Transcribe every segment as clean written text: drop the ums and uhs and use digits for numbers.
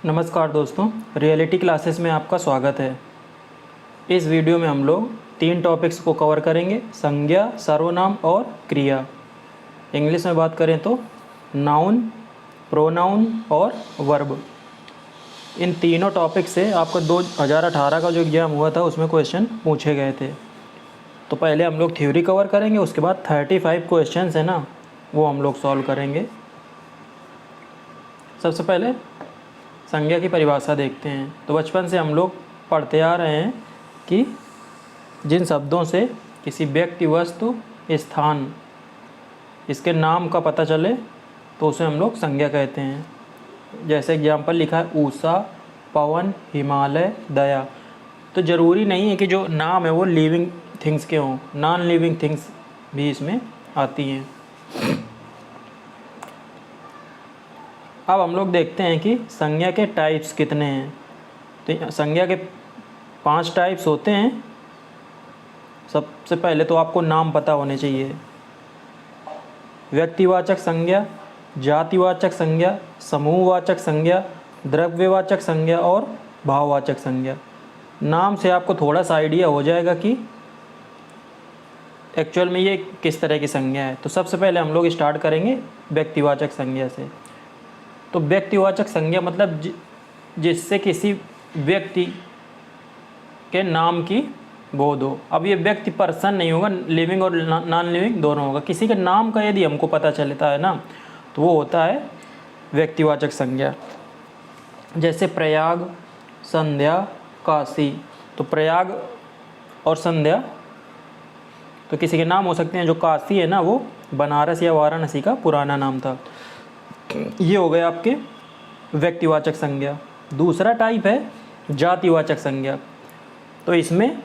नमस्कार दोस्तों, reality classes में आपका स्वागत है। इस वीडियो में हम लोग 3 टॉपिक्स को कवर करेंगे, संज्ञा, सर्वनाम और क्रिया। इंग्लिश में बात करें तो नाउन, प्रोनाउन और वर्ब। इन तीनों टॉपिक से आपका 2018 का जो एग्ज़ाम हुआ था उसमें क्वेश्चन पूछे गए थे। तो पहले हम लोग थ्योरी कवर करेंगे, उसके बाद 35 क्वेश्चंस है ना, वो हम लोग सॉल्व करेंगे। सबसे पहले संज्ञा की परिभाषा देखते हैं। तो बचपन से हम लोग पढ़ते आ रहे हैं कि जिन शब्दों से किसी व्यक्ति, वस्तु, स्थान, इसके नाम का पता चले तो उसे हम लोग संज्ञा कहते हैं। जैसे एग्जाम्पल लिखा है ऊषा, पवन, हिमालय, दया। तो ज़रूरी नहीं है कि जो नाम है वो लिविंग थिंग्स के हों, नॉन लिविंग थिंग्स भी इसमें आती हैं। अब हम लोग देखते हैं कि संज्ञा के टाइप्स कितने हैं। तो संज्ञा के 5 टाइप्स होते हैं। सबसे पहले तो आपको नाम पता होने चाहिए। व्यक्तिवाचक संज्ञा, जातिवाचक संज्ञा, समूहवाचक संज्ञा, द्रव्यवाचक संज्ञा और भाववाचक संज्ञा। नाम से आपको थोड़ा सा आइडिया हो जाएगा कि एक्चुअल में ये किस तरह की संज्ञा है। तो सबसे पहले हम लोग स्टार्ट करेंगे व्यक्तिवाचक संज्ञा से। तो व्यक्तिवाचक संज्ञा मतलब जिससे किसी व्यक्ति के नाम की बोध हो। अब ये व्यक्ति पर्सन नहीं होगा, लिविंग और नॉन लिविंग दोनों होगा। किसी के नाम का यदि हमको पता चलता है ना, तो वो होता है व्यक्तिवाचक संज्ञा। जैसे प्रयाग, संध्या, काशी। तो प्रयाग और संध्या तो किसी के नाम हो सकते हैं। जो काशी है ना, वो बनारस या वाराणसी का पुराना नाम था। ये हो गए आपके व्यक्तिवाचक संज्ञा। दूसरा टाइप है जातिवाचक संज्ञा। तो इसमें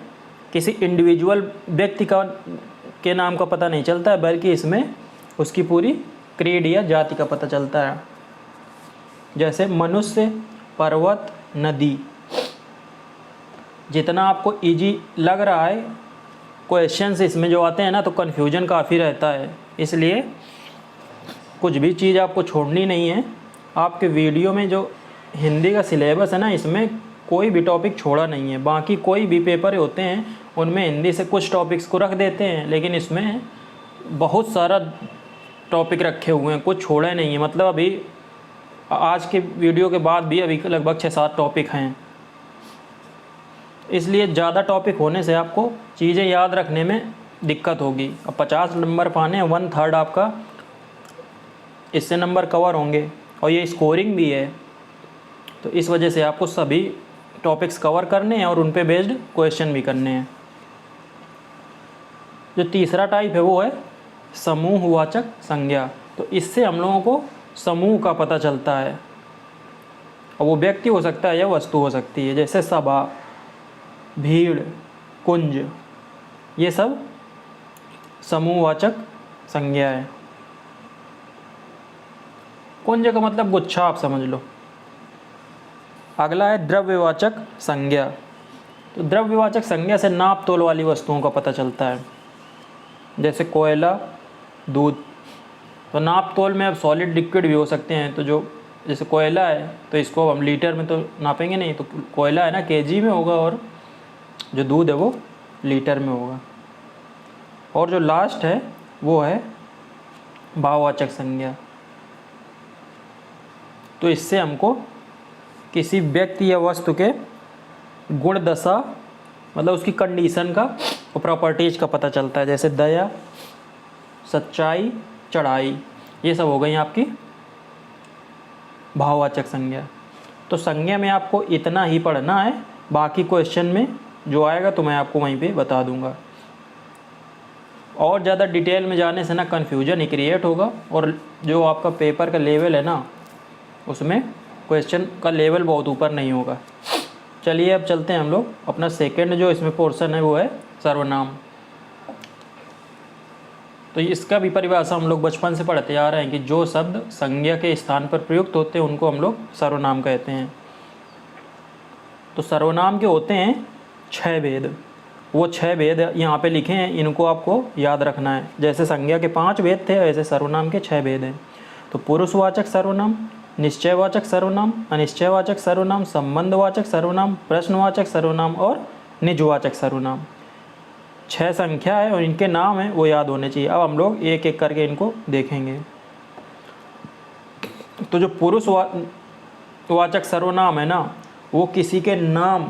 किसी इंडिविजुअल व्यक्ति के नाम का पता नहीं चलता है, बल्कि इसमें उसकी पूरी क्रीड या जाति का पता चलता है। जैसे मनुष्य, पर्वत, नदी। जितना आपको इजी लग रहा है क्वेश्चंस इसमें जो आते हैं ना, तो कन्फ्यूजन काफ़ी रहता है। इसलिए कुछ भी चीज़ आपको छोड़नी नहीं है। आपके वीडियो में जो हिंदी का सिलेबस है ना, इसमें कोई भी टॉपिक छोड़ा नहीं है। बाकी कोई भी पेपर होते हैं उनमें हिंदी से कुछ टॉपिक्स को रख देते हैं, लेकिन इसमें बहुत सारा टॉपिक रखे हुए हैं, कुछ छोड़ा नहीं है। मतलब अभी आज के वीडियो के बाद भी अभी लगभग 6-7 टॉपिक हैं। इसलिए ज़्यादा टॉपिक होने से आपको चीज़ें याद रखने में दिक्कत होगी। अब 50 नंबर पाने हैं, 1/3 आपका इससे नंबर कवर होंगे, और ये स्कोरिंग भी है। तो इस वजह से आपको सभी टॉपिक्स कवर करने हैं और उन पे बेस्ड क्वेश्चन भी करने हैं। जो तीसरा टाइप है वो है समूहवाचक संज्ञा। तो इससे हम लोगों को समूह का पता चलता है, और वो व्यक्ति हो सकता है या वस्तु हो सकती है। जैसे सभा, भीड़, कुंज, ये सब समूहवाचक संज्ञा है। कुंज का मतलब गुच्छा, आप समझ लो। अगला है द्रव्यवाचक संज्ञा। तो द्रव्यवाचक संज्ञा से नाप तोल वाली वस्तुओं का पता चलता है। जैसे कोयला, दूध। तो नाप तोल में अब सॉलिड लिक्विड भी हो सकते हैं। तो जो जैसे कोयला है तो इसको हम लीटर में तो नापेंगे नहीं, तो कोयला है ना केजी में होगा, और जो दूध है वो लीटर में होगा। और जो लास्ट है वो है भाववाचक संज्ञा। तो इससे हमको किसी व्यक्ति या वस्तु के गुण दशा, मतलब उसकी कंडीशन का और प्रॉपर्टीज का पता चलता है। जैसे दया, सच्चाई, चढ़ाई, ये सब हो गई आपकी भाववाचक संज्ञा। तो संज्ञा में आपको इतना ही पढ़ना है, बाकी क्वेश्चन में जो आएगा तो मैं आपको वहीं पे बता दूंगा। और ज़्यादा डिटेल में जाने से ना कन्फ्यूजन ही क्रिएट होगा, और जो आपका पेपर का लेवल है ना, उसमें क्वेश्चन का लेवल बहुत ऊपर नहीं होगा। चलिए अब चलते हैं हम लोग अपना सेकंड जो इसमें पोर्शन है वो है सर्वनाम। तो इसका भी परिभाषा हम लोग बचपन से पढ़ते आ रहे हैं कि जो शब्द संज्ञा के स्थान पर प्रयुक्त होते हैं उनको हम लोग सर्वनाम कहते हैं। तो सर्वनाम के होते हैं 6 भेद। वो 6 भेद यहाँ पे लिखे हैं, इनको आपको याद रखना है। जैसे संज्ञा के 5 भेद थे, ऐसे सर्वनाम के 6 भेद हैं। तो पुरुषवाचक सर्वनाम, निश्चयवाचक सर्वनाम, अनिश्चयवाचक सर्वनाम, संबंधवाचक सर्वनाम, प्रश्नवाचक सर्वनाम और निजवाचक सर्वनाम। 6 संख्या है और इनके नाम हैं वो याद होने चाहिए। अब हम लोग एक एक करके इनको देखेंगे। तो जो पुरुषवाचक सर्वनाम है ना, वो किसी के नाम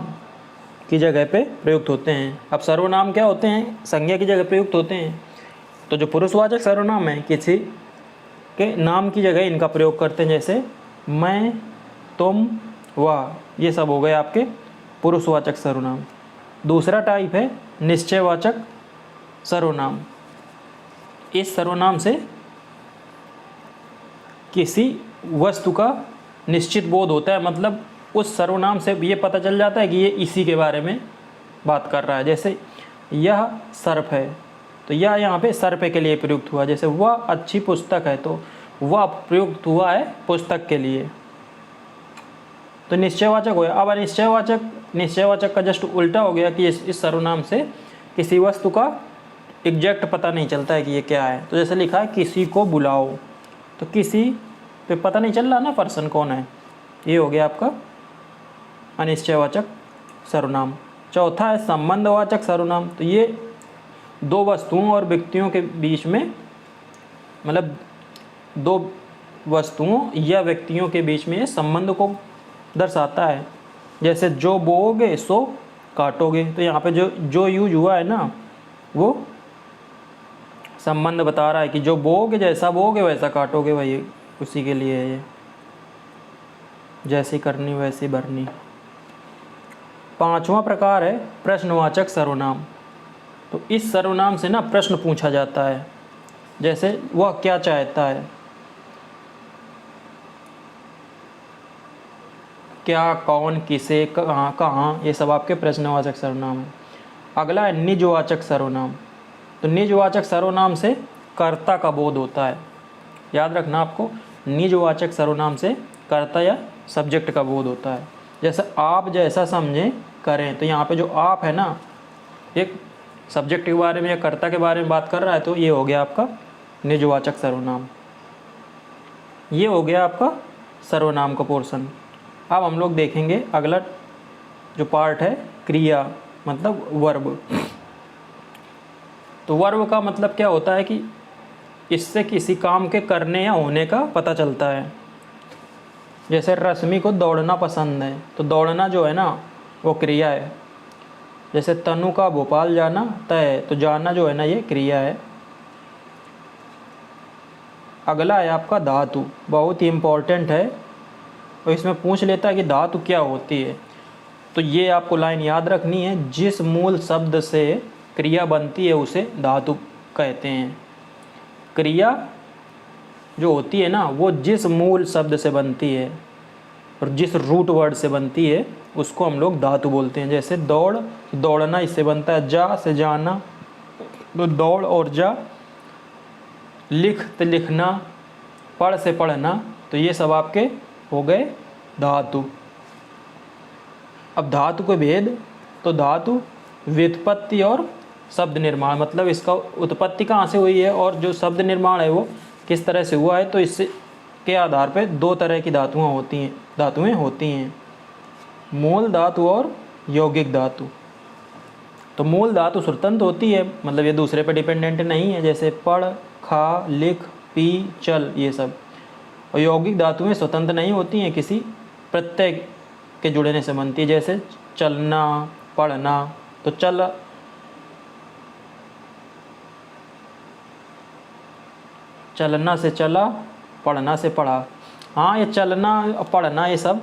की जगह पे प्रयुक्त होते हैं। अब सर्वनाम क्या होते हैं? संज्ञा की जगह प्रयुक्त होते हैं। तो जो पुरुषवाचक सर्वनाम है किसी के नाम की जगह इनका प्रयोग करते हैं, जैसे मैं, तुम, वह, ये सब हो गए आपके पुरुषवाचक सर्वनाम। दूसरा टाइप है निश्चयवाचक सर्वनाम। इस सर्वनाम से किसी वस्तु का निश्चित बोध होता है, मतलब उस सर्वनाम से ये पता चल जाता है कि ये इसी के बारे में बात कर रहा है। जैसे यह सर्प है, तो यह यहाँ पे सर्प के लिए प्रयुक्त हुआ। जैसे वह अच्छी पुस्तक है, तो वह प्रयुक्त हुआ है पुस्तक के लिए। तो निश्चयवाचक हो गया। अब निश्चयवाचक का जस्ट उल्टा हो गया कि इस सर्वनाम से किसी वस्तु का एग्जैक्ट पता नहीं चलता है कि ये क्या है। तो जैसे लिखा है किसी को बुलाओ, तो किसी पे पता नहीं चल रहा ना पर्सन कौन है, ये हो गया आपका अनिश्चयवाचक सर्वनाम। चौथा है संबंधवाचक सर्वनाम। तो ये दो वस्तुओं और व्यक्तियों के बीच में, मतलब दो वस्तुओं या व्यक्तियों के बीच में ये संबंध को दर्शाता है। जैसे जो बोओगे सो काटोगे, तो यहाँ पे जो यूज हुआ है ना, वो संबंध बता रहा है कि जो बोओगे, जैसा बोओगे वैसा काटोगे, वही उसी के लिए है ये, जैसी करनी वैसी भरनी। पांचवा प्रकार है प्रश्नवाचक सर्वनाम। तो इस सर्वनाम से ना प्रश्न पूछा जाता है, जैसे वह क्या चाहता है, क्या, कौन, किसे, कहाँ, ये सब आपके प्रश्नवाचक सर्वनाम है। अगला है निजवाचक सर्वनाम। तो निजवाचक सर्वनाम से कर्ता का बोध होता है। याद रखना आपको, निजवाचक सर्वनाम से कर्ता या सब्जेक्ट का बोध होता है। जैसे आप जैसा समझें करें, तो यहाँ पे जो आप है ना, एक सब्जेक्ट के बारे में या कर्ता के बारे में बात कर रहा है, तो ये हो गया आपका निजवाचक सर्वनाम। ये हो गया आपका सर्वनाम का पोर्शन। अब हम लोग देखेंगे अगला जो पार्ट है क्रिया, मतलब वर्ब। तो वर्ब का मतलब क्या होता है कि इससे किसी काम के करने या होने का पता चलता है। जैसे रश्मि को दौड़ना पसंद है, तो दौड़ना जो है ना वो क्रिया है। जैसे तनु का भोपाल जाना तय है, तो जाना जो है ना ये क्रिया है। अगला है आपका धातु, बहुत ही इम्पोर्टेंट है और इसमें पूछ लेता है कि धातु क्या होती है। तो ये आपको लाइन याद रखनी है, जिस मूल शब्द से क्रिया बनती है उसे धातु कहते हैं। क्रिया जो होती है ना, वो जिस मूल शब्द से बनती है और जिस रूट वर्ड से बनती है उसको हम लोग धातु बोलते हैं। जैसे दौड़, दौड़ना इससे बनता है, जा से जाना, तो दौड़ और जा। लिख तो लिखना, पढ़ से पढ़ना, तो ये सब आपके हो गए धातु। अब धातु के भेद, तो धातु व्युत्पत्ति और शब्द निर्माण, मतलब इसका उत्पत्ति कहाँ से हुई है और जो शब्द निर्माण है वो किस तरह से हुआ है। तो इससे के आधार पे दो तरह की धातुएं होती हैं, मूल धातु और यौगिक धातु। तो मूल धातु स्वतंत्र होती है, मतलब ये दूसरे पे डिपेंडेंट नहीं है, जैसे पढ़, खा, लिख, पी, चल, ये सब। और यौगिक धातुएं स्वतंत्र नहीं होती हैं, किसी प्रत्यय के जुड़ने से बनती है। जैसे चलना, पढ़ना, तो चलना से चला, पढ़ना से पढ़ा। हाँ, ये चलना और पढ़ना ये सब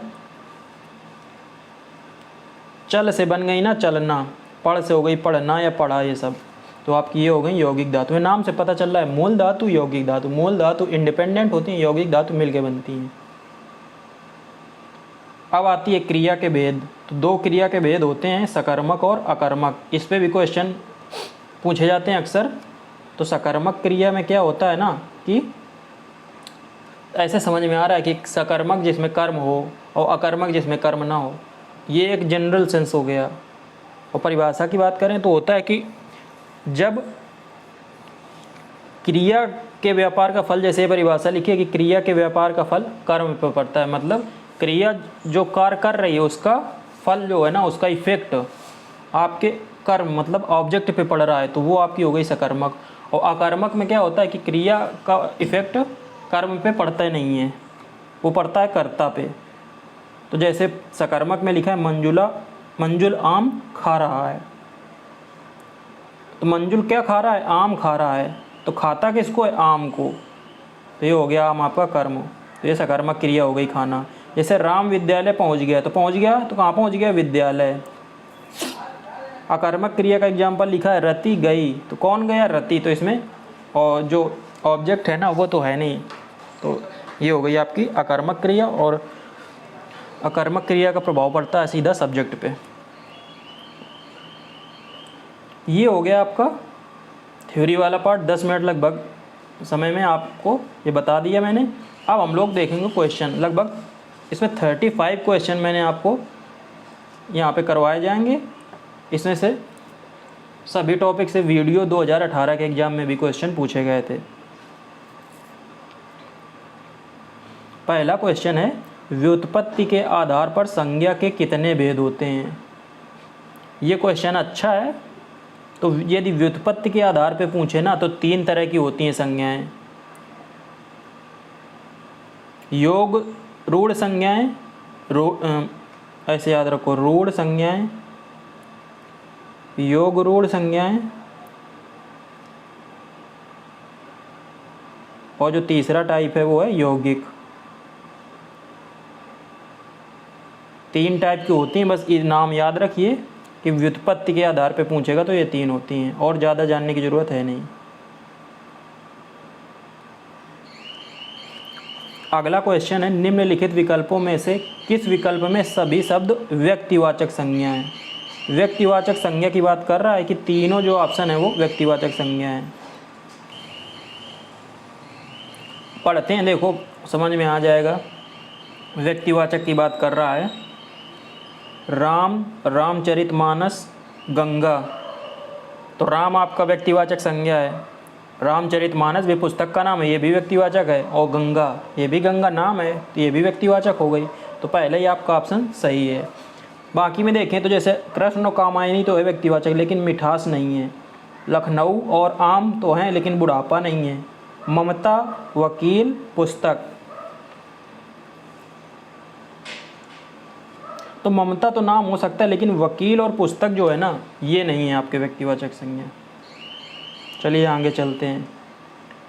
चल से बन गई ना चलना, पढ़ से हो गई पढ़ना या पढ़ा, ये सब तो आपकी ये हो गई यौगिक धातु। नाम से पता चल रहा है मूल धातु, यौगिक धातु। मूल धातु इंडिपेंडेंट होती हैं, यौगिक धातु मिलके बनती हैं। अब आती है क्रिया के भेद। तो दो क्रिया के भेद होते हैं, सकर्मक और अकर्मक। इस पे भी क्वेश्चन पूछे जाते हैं अक्सर। तो सकर्मक क्रिया में क्या होता है ना कि ऐसे समझ में आ रहा है कि सकर्मक जिसमें कर्म हो और अकर्मक जिसमें कर्म ना हो, ये एक जनरल सेंस हो गया। और परिभाषा की बात करें तो होता है कि जब क्रिया के व्यापार का फल, जैसे परिभाषा लिखी है कि क्रिया के व्यापार का फल कर्म पर पड़ता है, मतलब क्रिया जो कार्य कर रही है उसका फल जो है ना, उसका इफेक्ट आपके कर्म मतलब ऑब्जेक्ट पे पड़ रहा है, तो वो आपकी हो गई सकर्मक। और अकर्मक में क्या होता है कि क्रिया का इफेक्ट कर्म पे पड़ता ही नहीं है, वो पड़ता है कर्ता पे। तो जैसे सकर्मक में लिखा है मंजुल आम खा रहा है, तो मंजुल क्या खा रहा है? आम खा रहा है, तो खाता किसको है? आम को। तो ये हो गया आम आपका कर्म, तो ये सकर्मक क्रिया हो गई खाना। जैसे राम विद्यालय पहुंच गया, तो पहुंच गया तो कहाँ पहुंच गया? विद्यालय। अकर्मक क्रिया का एग्जाम्पल लिखा है रति गई, तो कौन गया? रति। तो इसमें और जो ऑब्जेक्ट है ना वो तो है नहीं, तो ये हो गई आपकी अकर्मक क्रिया। और अकर्मक क्रिया का प्रभाव पड़ता है सीधा सब्जेक्ट पे। ये हो गया आपका थ्योरी वाला पार्ट। 10 मिनट लगभग समय में आपको ये बता दिया मैंने। अब हम लोग देखेंगे क्वेश्चन। लगभग इसमें 35 क्वेश्चन मैंने आपको यहाँ पे करवाए जाएंगे। इसमें से सभी टॉपिक से वीडियो 2018 के एग्ज़ाम में भी क्वेश्चन पूछे गए थे। पहला क्वेश्चन है, व्युत्पत्ति के आधार पर संज्ञा के कितने भेद होते हैं? ये क्वेश्चन अच्छा है। तो यदि व्युत्पत्ति के आधार पर पूछे ना, तो 3 तरह की होती हैं संज्ञाएं। योग रूढ़ संज्ञाएं, ऐसे याद रखो, रूढ़ संज्ञाएं, योग रूढ़ संज्ञाएं, और जो तीसरा टाइप है वो है यौगिक। 3 टाइप की होती हैं, बस ये नाम याद रखिए कि व्युत्पत्ति के आधार पे पूछेगा तो ये 3 होती हैं, और ज़्यादा जानने की ज़रूरत है नहीं। अगला क्वेश्चन है, निम्नलिखित विकल्पों में से किस विकल्प में सभी शब्द व्यक्तिवाचक संज्ञा हैं? व्यक्तिवाचक संज्ञा की बात कर रहा है कि तीनों जो ऑप्शन है वो व्यक्तिवाचक संज्ञा हैं। पढ़ते हैं, देखो समझ में आ जाएगा। व्यक्तिवाचक की बात कर रहा है, रामचरितमानस, गंगा। तो राम आपका व्यक्तिवाचक संज्ञा है, रामचरितमानस भी पुस्तक का नाम है, ये भी व्यक्तिवाचक है, और गंगा, ये भी गंगा नाम है, तो ये भी व्यक्तिवाचक हो गई। तो पहले ही आपका ऑप्शन सही है। बाकी में देखें तो जैसे कृष्ण और कामायनी तो है व्यक्तिवाचक, लेकिन मिठास नहीं है। लखनऊ और आम तो हैं, लेकिन बुढ़ापा नहीं है। ममता, वकील, पुस्तक। तो ममता तो नाम हो सकता है, लेकिन वकील और पुस्तक जो है ना, ये नहीं है आपके व्यक्तिवाचक संज्ञा। चलिए आगे चलते हैं।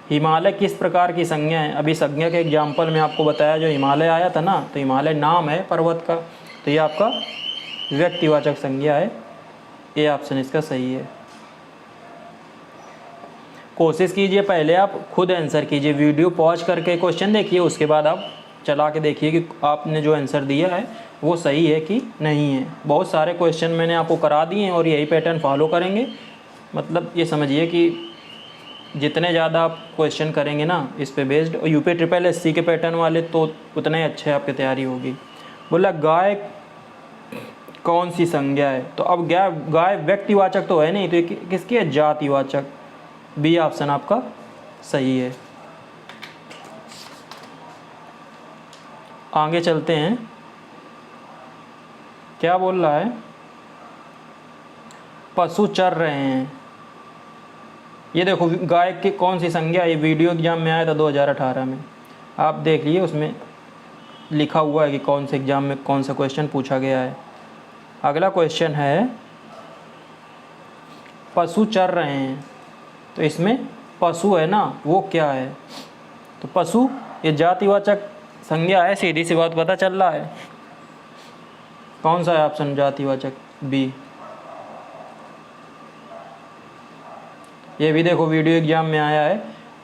हिमालय किस प्रकार की संज्ञा है? अभी संज्ञा के एग्जाम्पल में आपको बताया, जो हिमालय आया था ना, तो हिमालय नाम है पर्वत का, तो ये आपका व्यक्तिवाचक संज्ञा है। ये ऑप्शन इसका सही है। कोशिश कीजिए पहले आप खुद आंसर कीजिए, वीडियो पॉज करके क्वेश्चन देखिए, उसके बाद आप चला के देखिए कि आपने जो आंसर दिया है वो सही है कि नहीं है। बहुत सारे क्वेश्चन मैंने आपको करा दिए हैं और यही पैटर्न फॉलो करेंगे। मतलब ये समझिए कि जितने ज़्यादा आप क्वेश्चन करेंगे ना इस पे बेस्ड, और यूपी ट्रिपल एससी के पैटर्न वाले, तो उतने अच्छे आपकी तैयारी होगी। बोला गाय कौन सी संज्ञा है? तो अब गाय व्यक्तिवाचक तो है नहीं, तो ये किसकी है? जातिवाचक। बी ऑप्शन आपका सही है। आगे चलते हैं, क्या बोल रहा है? पशु चर रहे हैं। ये देखो गाय की कौन सी संज्ञा, ये वीडियो एग्जाम में आया था 2018 में, आप देख लिए, उसमें लिखा हुआ है कि कौन से एग्जाम में कौन सा क्वेश्चन पूछा गया है। अगला क्वेश्चन है, पशु चर रहे हैं, तो इसमें पशु है ना वो क्या है? तो पशु ये जातिवाचक संज्ञा है, सीधी सी बात पता चल रहा है। कौन सा है ऑप्शन जातिवाचक? बी। ये भी देखो वीडियो एग्जाम में आया है,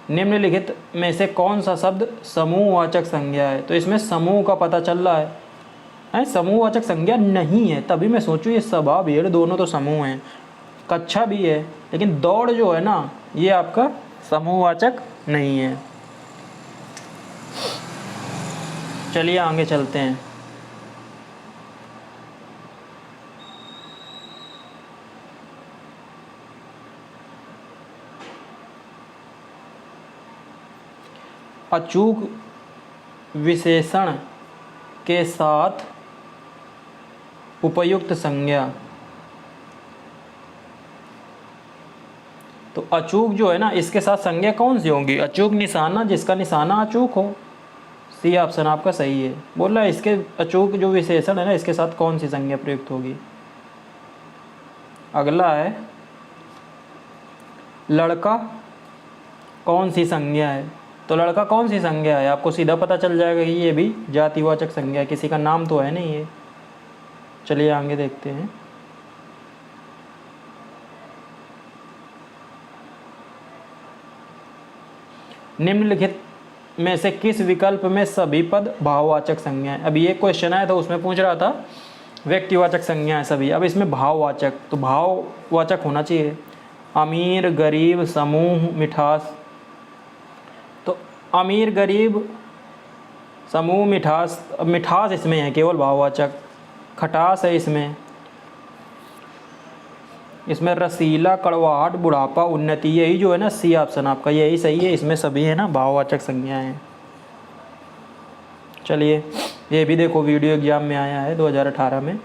निम्नलिखित में से कौन सा शब्द समूहवाचक संज्ञा है? तो इसमें समूह का पता चल रहा है, समूहवाचक संज्ञा नहीं है। तभी मैं सोचूं ये सभा भीड़ दोनों तो समूह हैं, कक्षा भी है, लेकिन दौड़ जो है ना ये आपका समूहवाचक नहीं है। चलिए आगे चलते हैं। अचूक विशेषण के साथ उपयुक्त संज्ञा। तो अचूक जो है ना, इसके साथ संज्ञा कौन सी होंगी? अचूक निशाना, जिसका निशाना अचूक हो। सी ऑप्शन आपका सही है। बोल रहा है इसके अचूक जो विशेषण है ना, इसके साथ कौन सी संज्ञा प्रयुक्त होगी। अगला है लड़का कौन सी संज्ञा है। तो लड़का कौन सी संज्ञा है, आपको सीधा पता चल जाएगा कि ये भी जातिवाचक संज्ञा है, किसी का नाम तो है नहीं ये। चलिए आगे देखते हैं। निम्नलिखित में से किस विकल्प में सभी पद भाववाचक संज्ञा है। अभी एक क्वेश्चन आया था, उसमें पूछ रहा था व्यक्तिवाचक संज्ञा है सभी, अब इसमें भाववाचक, तो भाववाचक होना चाहिए। अमीर, गरीब, समूह, मिठास। तो अमीर, गरीब, समूह, मिठास। अब मिठास इसमें है केवल भाववाचक। खटास है इसमें रसीला, कड़वाहट, बुढ़ापा, उन्नति, यही जो है ना सी ऑप्शन आपका यही सही है। इसमें सभी है ना भाववाचक संज्ञाएं हैं। चलिए ये भी देखो वीडियो एग्जाम में आया है 2018 में।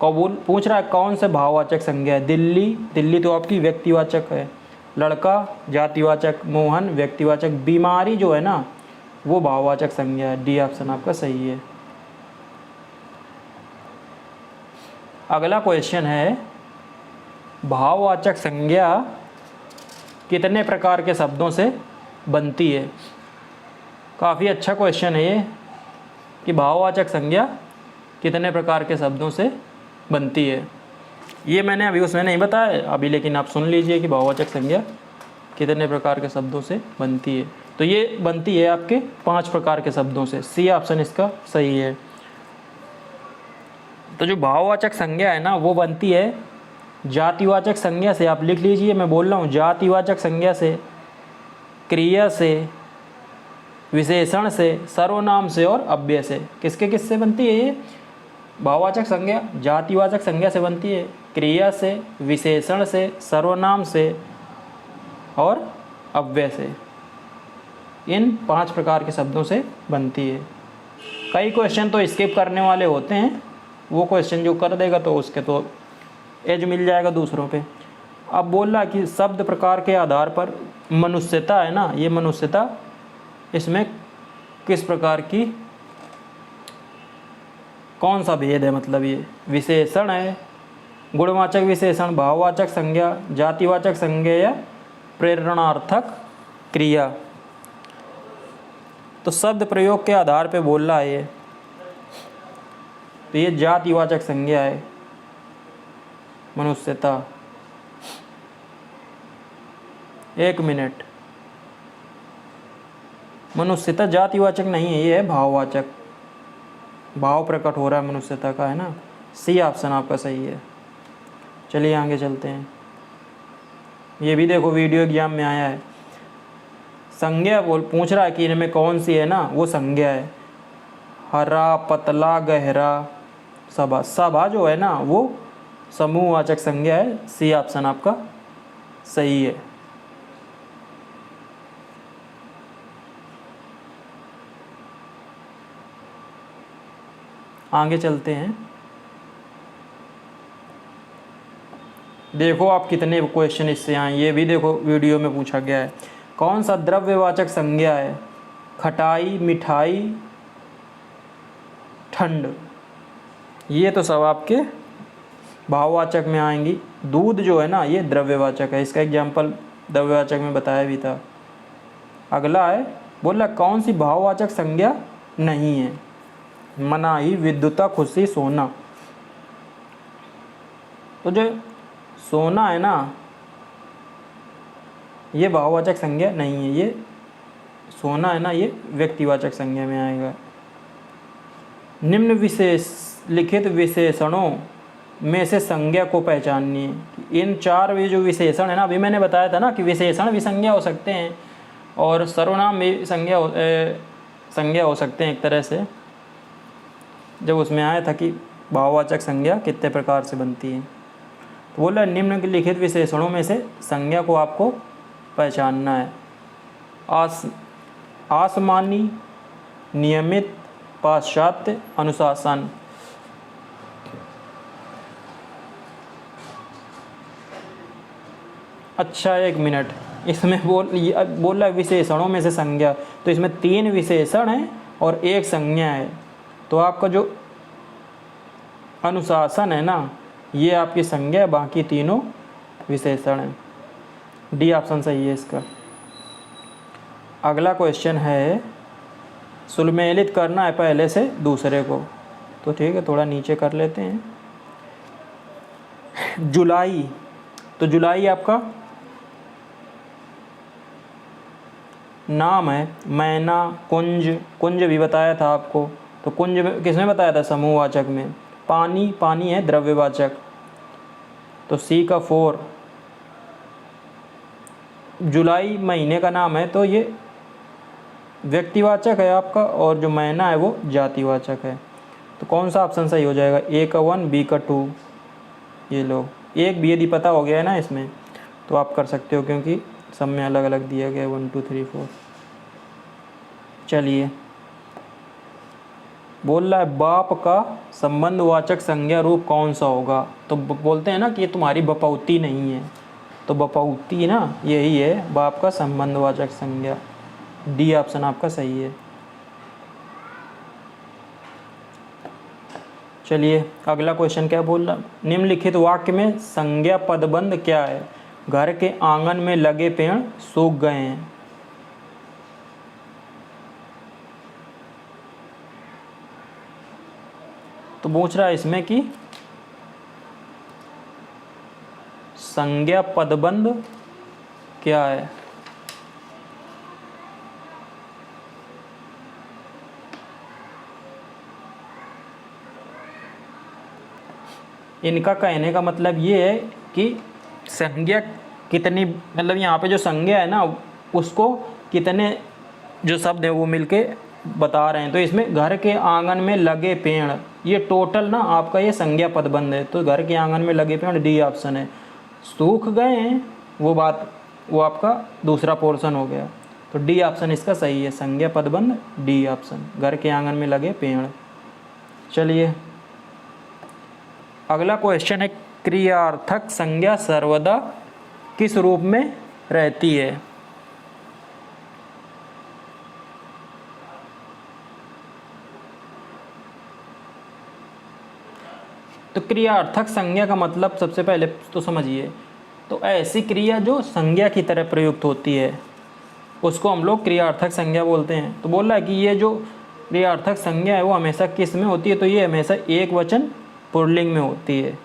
कबूल पूछ रहा है कौन से भाववाचक संज्ञा है। दिल्ली, दिल्ली तो आपकी व्यक्तिवाचक है। लड़का जातिवाचक, मोहन व्यक्तिवाचक, बीमारी जो है ना वो भाववाचक संज्ञा है। डी ऑप्शन आपका सही है। अगला क्वेश्चन है भाववाचक संज्ञा कितने प्रकार के शब्दों से बनती है। काफ़ी अच्छा क्वेश्चन है ये कि भाववाचक संज्ञा कितने प्रकार के शब्दों से बनती है। ये मैंने अभी उसमें नहीं बताया अभी, लेकिन आप सुन लीजिए कि भाववाचक संज्ञा कितने प्रकार के शब्दों से बनती है। तो ये बनती है आपके 5 प्रकार के शब्दों से। सी ऑप्शन इसका सही है। तो जो भाववाचक संज्ञा है ना वो बनती है जातिवाचक संज्ञा से। आप लिख लीजिए, मैं बोल रहा हूँ जातिवाचक संज्ञा से, क्रिया से, विशेषण से, सर्वनाम से और अव्यय से। किससे बनती है ये भाववाचक संज्ञा? जातिवाचक संज्ञा से बनती है, क्रिया से, विशेषण से, सर्वनाम से और अव्यय से। इन 5 प्रकार के शब्दों से बनती है। कई क्वेश्चन तो स्किप करने वाले होते हैं, वो क्वेश्चन जो कर देगा तो उसके तो एज मिल जाएगा दूसरों पे। अब बोल रहा कि शब्द प्रकार के आधार पर मनुष्यता है ना, ये मनुष्यता इसमें किस प्रकार की, कौन सा भेद है, मतलब ये विशेषण है, गुणवाचक विशेषण, भाववाचक संज्ञा, जातिवाचक संज्ञा या प्रेरणार्थक क्रिया। तो शब्द प्रयोग के आधार पे बोल रहा है ये, तो ये जातिवाचक संज्ञा है मनुष्यता। 1 मिनट, मनुष्यता जातिवाचक नहीं है, ये है भाववाचक। भाव प्रकट हो रहा है मनुष्यता का, है ना। सी ऑप्शन आपका सही है। चलिए आगे चलते हैं। ये भी देखो वीडियो एग्जाम में आया है। संज्ञा पूछ रहा है कि इनमें कौन सी है ना वो संज्ञा है। हरा, पतला, गहरा, सभा। सभा जो है ना वो समूहवाचक संज्ञा है। सी ऑप्शन आपका सही है। आगे चलते हैं। देखो आप कितने क्वेश्चन इससे आए, ये भी देखो वीडियो में पूछा गया है। कौन सा द्रव्यवाचक संज्ञा है? खटाई, मिठाई, ठंड। ये तो सब आपके भाववाचक में आएंगी। दूध जो है ना ये द्रव्यवाचक है, इसका एग्जाम्पल द्रव्यवाचक में बताया भी था। अगला है बोला कौन सी भाववाचक संज्ञा नहीं है? मनाही, विद्युता, खुशी, सोना। तो जो सोना है ना ये भाववाचक संज्ञा नहीं है, ये सोना है ना ये व्यक्तिवाचक संज्ञा में आएगा। लिखित विशेषणों में से संज्ञा को पहचानिए। इन 4 जो विशेषण है ना, अभी मैंने बताया था ना कि विशेषण भी संज्ञा हो सकते हैं और सर्वनाम भी संज्ञा हो सकते हैं एक तरह से। जब उसमें आया था कि भाववाचक संज्ञा कितने प्रकार से बनती है, तो बोला निम्नलिखित विशेषणों में से संज्ञा को आपको पहचानना है। आसमानी, नियमित, पाश्चात्य, अनुशासन। अच्छा, एक मिनट, इसमें बोल रहा है विशेषणों में से संज्ञा, तो इसमें 3 विशेषण हैं और 1 संज्ञा है। तो आपका जो अनुशासन है ना, ये आपकी संज्ञा है, बाकी तीनों विशेषण हैं। डी ऑप्शन सही है इसका। अगला क्वेश्चन है, सुमेलित करना है पहले से दूसरे को, तो ठीक है, थोड़ा नीचे कर लेते हैं। जुलाई, तो जुलाई आपका नाम है। मैना, कुंज, कुंज भी बताया था आपको, तो कुंज में किसमें बताया था? समूहवाचक में। पानी, पानी है द्रव्यवाचक, तो सी का 4। जुलाई महीने का नाम है, तो ये व्यक्तिवाचक है आपका, और जो महीना है वो जातिवाचक है। तो कौन सा ऑप्शन सही हो जाएगा? ए का 1, बी का 2। ये लो, एक भी यदि पता हो गया है ना इसमें, तो आप कर सकते हो, क्योंकि सब में अलग अलग दिया गया है 1 2 3 4। चलिए, बोल रहा है बाप का संबंधवाचक संज्ञा रूप कौन सा होगा? तो बोलते हैं ना कि ये तुम्हारी बपौती नहीं है, तो बपौती ना यही है बाप का संबंधवाचक संज्ञा। डी ऑप्शन आपका सही है। चलिए, अगला क्वेश्चन क्या बोल रहा? निम्नलिखित वाक्य में संज्ञा पदबंध क्या है? घर के आंगन में लगे पेड़ सूख गए हैं। तो पूछ रहा है इसमें कि संज्ञा पदबंध क्या है? इनका कहने का मतलब ये है कि संज्ञा कितनी, मतलब यहाँ पे जो संज्ञा है ना, उसको कितने जो शब्द है वो मिलके बता रहे हैं। तो इसमें घर के आंगन में लगे पेड़, ये टोटल ना आपका ये संज्ञा पदबंध है। तो घर के आंगन में लगे पेड़ डी ऑप्शन है। सूख गए हैं वो आपका दूसरा पोर्शन हो गया, तो डी ऑप्शन इसका सही है। संज्ञा पदबंध डी ऑप्शन, घर के आंगन में लगे पेड़। चलिए, अगला क्वेश्चन है, क्रियार्थक संज्ञा सर्वदा किस रूप में रहती है? तो क्रियार्थक संज्ञा का मतलब सबसे पहले तो समझिए, तो ऐसी क्रिया जो संज्ञा की तरह प्रयुक्त होती है उसको हम लोग क्रियार्थक संज्ञा बोलते हैं। तो बोल रहा है कि ये जो क्रियार्थक संज्ञा है वो हमेशा किस में होती है? तो ये हमेशा एक वचन पुल्लिंग में होती है।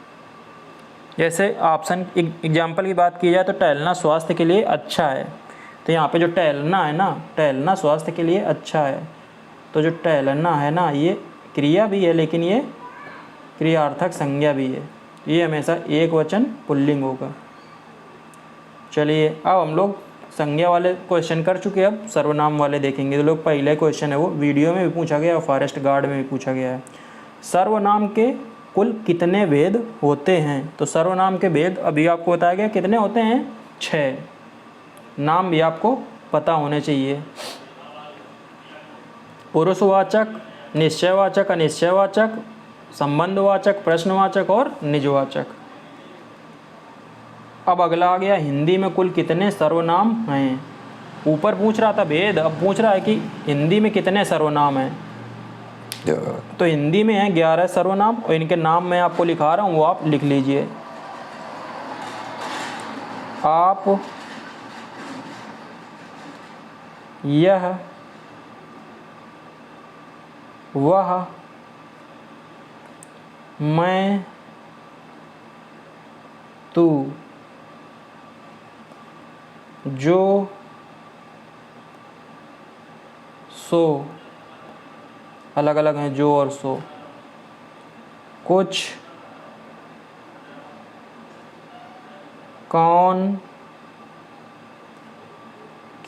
जैसे ऑप्शन एग्जाम्पल की बात की जाए तो टहलना स्वास्थ्य के लिए अच्छा है, तो यहाँ पे जो टहलना है ना, टहलना स्वास्थ्य के लिए अच्छा है, तो जो टहलना है ना ये क्रिया भी है, लेकिन ये क्रियार्थक संज्ञा भी है, ये हमेशा एक वचन पुल्लिंग होगा। चलिए, अब हम लोग संज्ञा वाले क्वेश्चन कर चुके हैं, अब सर्वनाम वाले देखेंगे। तो लोग पहले क्वेश्चन है वो वीडियो में भी पूछा गया और फॉरेस्ट गार्ड में भी पूछा गया है। सर्वनाम के कुल कितने भेद होते हैं? तो सर्वनाम के भेद अभी आपको बताया गया कितने होते हैं? 6। नाम भी आपको पता होने चाहिए। पुरुषवाचक, निश्चयवाचक, अनिश्चयवाचक, संबंधवाचक, प्रश्नवाचक और निजवाचक। अब अगला आ गया, हिंदी में कुल कितने सर्वनाम हैं? ऊपर पूछ रहा था भेद, अब पूछ रहा है कि हिंदी में कितने सर्वनाम हैं। तो हिंदी में है 11 सर्वनाम, और इनके नाम मैं आपको लिखा रहा हूँ, वो आप लिख लीजिए। आप, यह, वह, मैं, तू, जो, सो, अलग अलग हैं जो और सो, कुछ, कौन,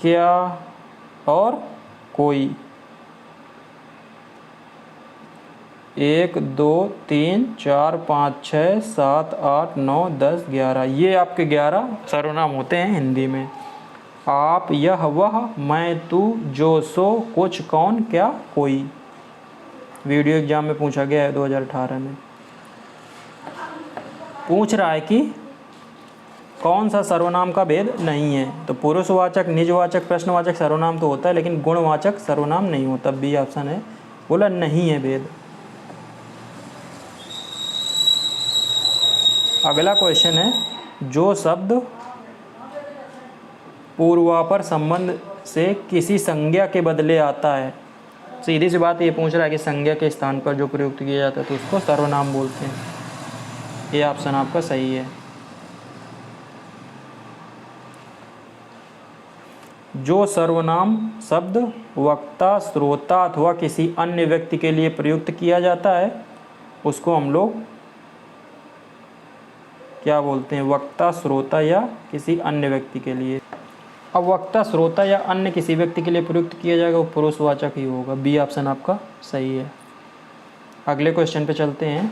क्या और कोई। 1 2 3 4 5 6 7 8 9 10 11, ये आपके 11 सर्वनाम होते हैं हिंदी में। आप, यह वह, मैं तू, जो सो, कुछ, कौन, क्या, कोई। वीडियो एग्जाम में पूछा गया है 2018 में। पूछ रहा है कि कौन सा सर्वनाम का भेद नहीं है। तो पुरुषवाचक, निजवाचक, प्रश्नवाचक सर्वनाम तो होता है, लेकिन गुणवाचक सर्वनाम नहीं होता। बी ऑप्शन है, बोला नहीं है भेद। अगला क्वेश्चन है, जो शब्द पूर्वापर संबंध से किसी संज्ञा के बदले आता है। सीधी सी बात ये पूछ रहा है कि संज्ञा के स्थान पर जो प्रयुक्त किया जाता है तो उसको सर्वनाम बोलते हैं। ये ऑप्शन आपका सही है। जो सर्वनाम शब्द वक्ता, श्रोता अथवा किसी अन्य व्यक्ति के लिए प्रयुक्त किया जाता है उसको हम लोग क्या बोलते हैं? वक्ता, श्रोता या किसी अन्य व्यक्ति के लिए। अब वक्ता, श्रोता या अन्य किसी व्यक्ति के लिए प्रयुक्त किया जाएगा वो पुरुषवाचक ही होगा। बी ऑप्शन आपका सही है। अगले क्वेश्चन पे चलते हैं।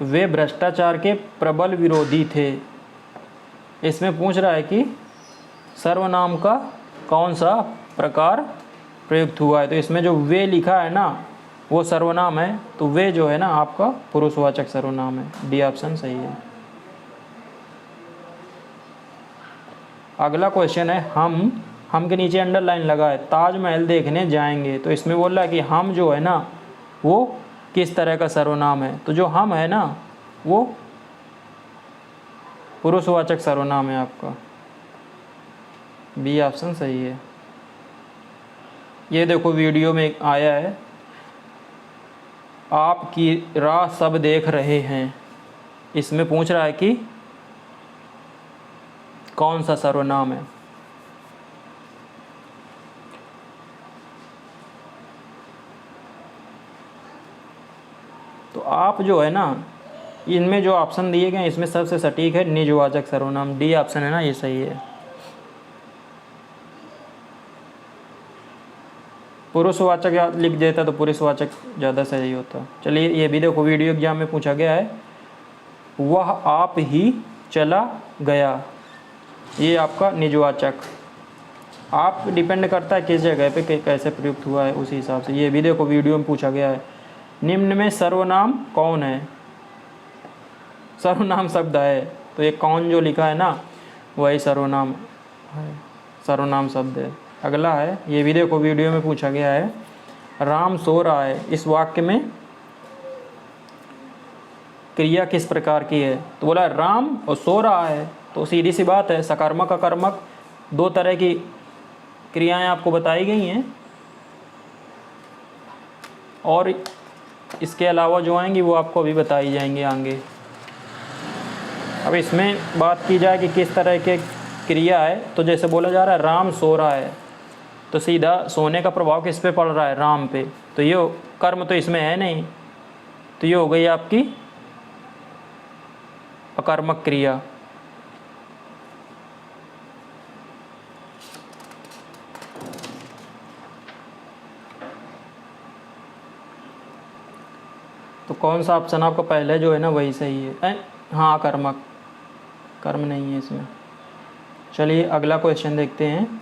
वे भ्रष्टाचार के प्रबल विरोधी थे। इसमें पूछ रहा है कि सर्वनाम का कौन सा प्रकार प्रयुक्त हुआ है। तो इसमें जो वे लिखा है ना वो सर्वनाम है, तो वे जो है ना आपका पुरुषवाचक सर्वनाम है। डी ऑप्शन सही है। अगला क्वेश्चन है, हम के नीचे अंडरलाइन लगा है, ताजमहल देखने जाएंगे। तो इसमें बोल रहा है कि हम जो है ना वो किस तरह का सर्वनाम है। तो जो हम है ना वो पुरुषवाचक सर्वनाम है आपका। बी ऑप्शन सही है। ये देखो वीडियो में आया है, आपकी राह सब देख रहे हैं। इसमें पूछ रहा है कि कौन सा सर्वनाम है। तो आप जो है ना इनमें जो ऑप्शन दिए गए इसमें सबसे सटीक है निजवाचक सर्वनाम। डी ऑप्शन है ना ये सही है। पुरुषवाचक लिख देता तो पुरुषवाचक ज़्यादा सही होता। चलिए ये भी देखो वीडियो एग्जाम में पूछा गया है, वह आप ही चला गया। ये आपका निजवाचक। आप डिपेंड करता है किस जगह पे कैसे प्रयुक्त हुआ है उसी हिसाब से। ये भी देखो वीडियो में पूछा गया है, निम्न में सर्वनाम कौन है। सर्वनाम शब्द है तो ये कौन जो लिखा है ना वही सर्वनाम है, सर्वनाम शब्द है। अगला है, ये भी देखो वीडियो में पूछा गया है, राम सो रहा है। इस वाक्य में क्रिया किस प्रकार की है। तो बोला राम और सो रहा है, तो सीधी सी बात है सकर्मक अकर्मक दो तरह की क्रियाएं आपको बताई गई हैं, और इसके अलावा जो आएंगी वो आपको अभी बताई जाएंगी आगे। अब इसमें बात की जाए कि किस तरह के क्रिया है, तो जैसे बोला जा रहा है राम सो रहा है, तो सीधा सोने का प्रभाव किस पे पड़ रहा है? राम पे। तो ये कर्म तो इसमें है नहीं, तो ये हो गई आपकी अकर्मक क्रिया। तो कौन सा ऑप्शन आपका पहले जो है ना वही सही है। हाँ कर्मक, कर्म नहीं है इसमें। चलिए अगला क्वेश्चन देखते हैं,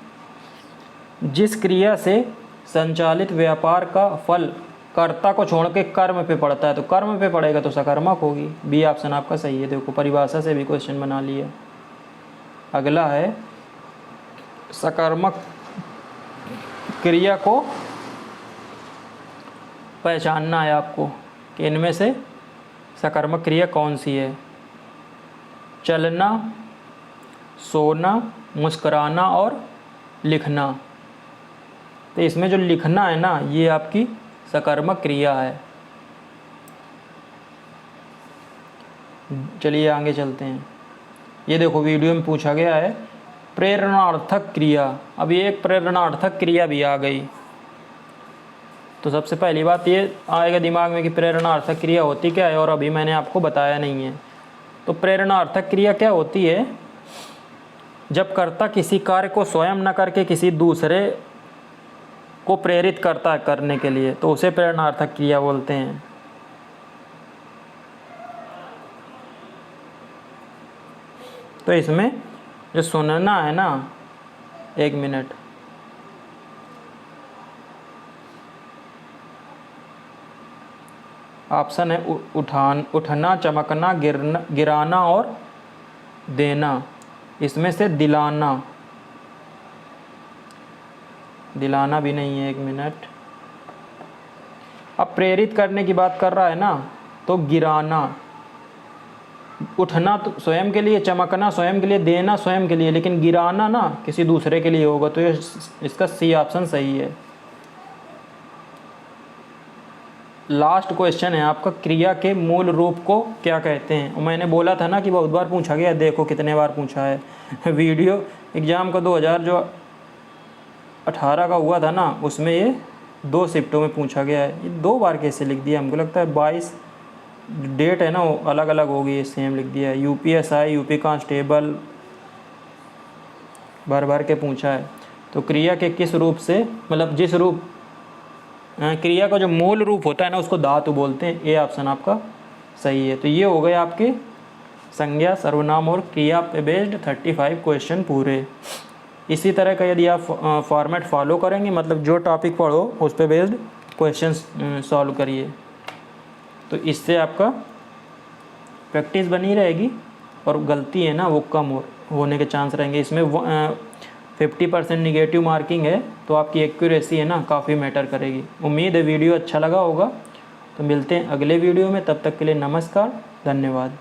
जिस क्रिया से संचालित व्यापार का फल कर्ता को छोड़ के कर्म पे पड़ता है, तो कर्म पे पड़ेगा तो सकर्मक होगी। बी ऑप्शन आपका सही है। देखो परिभाषा से भी क्वेश्चन बना लिया। अगला है, सकर्मक क्रिया को पहचानना है आपको कि इनमें से सकर्मक क्रिया कौन सी है। चलना, सोना, मुस्कुराना और लिखना। तो इसमें जो लिखना है ना ये आपकी सकर्मक क्रिया है। चलिए आगे चलते हैं। ये देखो वीडियो में पूछा गया है प्रेरणार्थक क्रिया। अब ये एक प्रेरणार्थक क्रिया भी आ गई। तो सबसे पहली बात ये आएगा दिमाग में कि प्रेरणार्थक क्रिया होती क्या है, और अभी मैंने आपको बताया नहीं है। तो प्रेरणार्थक क्रिया क्या होती है? जब कर्ता किसी कार्य को स्वयं न करके किसी दूसरे को प्रेरित करता है करने के लिए, तो उसे प्रेरणार्थक क्रिया बोलते हैं। तो इसमें जो सुनना है ना, 1 मिनट, ऑप्शन है उठना, चमकना, गिराना और देना। इसमें से दिलाना भी नहीं है, 1 मिनट। अब प्रेरित करने की बात कर रहा है ना, तो गिराना। उठना तो स्वयं के लिए, चमकना स्वयं के लिए, देना स्वयं के लिए, लेकिन गिराना ना किसी दूसरे के लिए होगा। तो ये इसका सी ऑप्शन सही है। लास्ट क्वेश्चन है आपका, क्रिया के मूल रूप को क्या कहते हैं। और मैंने बोला था ना कि बहुत बार पूछा गया, देखो कितने बार पूछा है। वीडियो एग्ज़ाम का 2018 का हुआ था ना, उसमें ये 2 शिफ्टों में पूछा गया है। ये 2 बार कैसे लिख दिया, हमको लगता है 22 डेट है ना वो अलग अलग होगी, सेम लिख दिया है। UPSI, यूपी कांस्टेबल भर के पूछा है। तो क्रिया के किस रूप से, मतलब जिस रूप क्रिया का जो मूल रूप होता है ना, उसको धातु बोलते हैं। ये ऑप्शन आपका सही है। तो ये हो गए आपके संज्ञा, सर्वनाम और क्रिया पे बेस्ड 35 क्वेश्चन पूरे। इसी तरह का यदि आप फॉर्मेट फॉलो करेंगे, मतलब जो टॉपिक पढ़ो उस पे बेस्ड क्वेश्चन सॉल्व करिए, तो इससे आपका प्रैक्टिस बनी रहेगी और गलती है ना वो कम होने के चांस रहेंगे। इसमें 50% निगेटिव मार्किंग है, तो आपकी एक्यूरेसी है ना काफ़ी मैटर करेगी। उम्मीद है वीडियो अच्छा लगा होगा। तो मिलते हैं अगले वीडियो में, तब तक के लिए नमस्कार, धन्यवाद।